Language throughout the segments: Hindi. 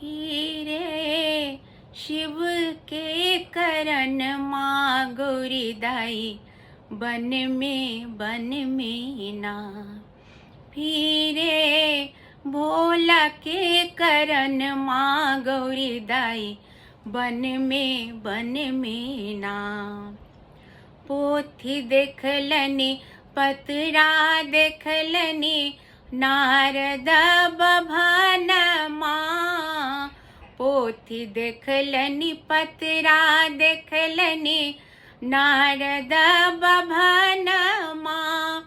फिरे शिव के करन माँ गौरी दाई बन में ना फिरे भोला के करन माँ गौरी दाई बन में ना पोथी देखलनी पतरा देखलनी नारद बभन माँ पोथी देखलनी पतरा देखलनी नारद बभन माँ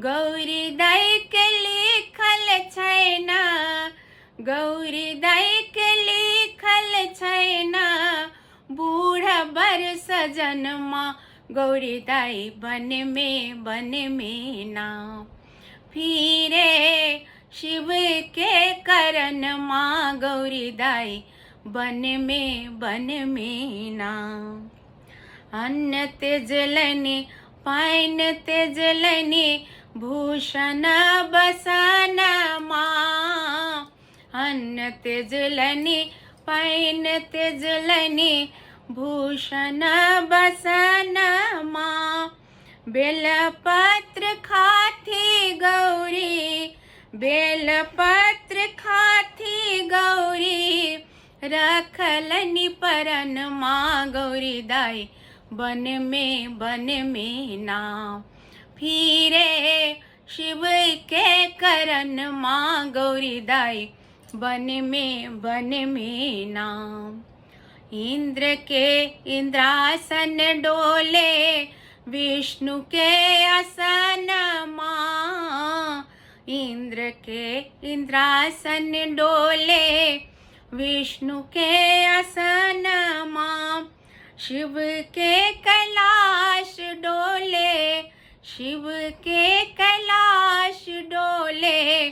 गौरी दाई के लिखल छैना गौरी दाई के लिखल छैना बूढ़ बर सजन माँ गौरी दाई बन में ना फिरे शिव के करन माँ गौरी दाई बन में ना अन्न तेजलनी पाइन तेजलनी भूषण बसन माँ अन्न तेजलनी पाइन तेजलनी भूषण बसन माँ बेलपत्र खाती गौरी बेलपत्र खाती गौरी रखलनी परन माँ गौरी दाई बन में ना फिरे शिव के करन माँ गौरी दाई बन में ना इंद्र के इंद्रासन डोले विष्णु के आसन माँ इंद्र के इंद्रासन डोले विष्णु के आसन माँ शिव के कैलाश डोले शिव के कैलाश डोले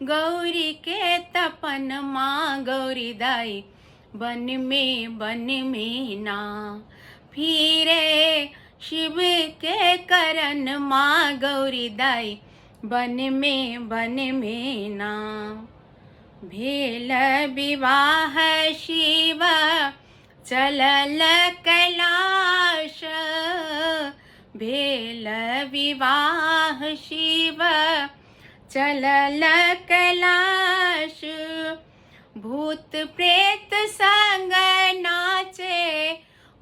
गौरी के तपन माँ गौरी दाई बन में ना फिरे शिव के करन माँ गौरी दाई बन में ना भेल विवाह शिव चलल कैलाश भेल विवाह शिव चलल कैलाश भूत प्रेत संग नाचे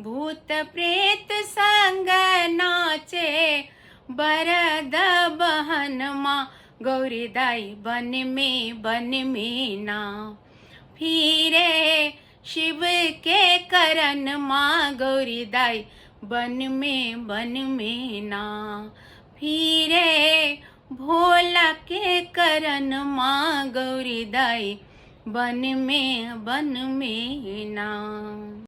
भूत प्रेत संग नाचे बरद बहन माँ गौरी दाई बन में ना फिरे शिव के करन माँ गौरी दाई बन में ना फिरे भोला के करन माँ गौरी दाई बन में ना।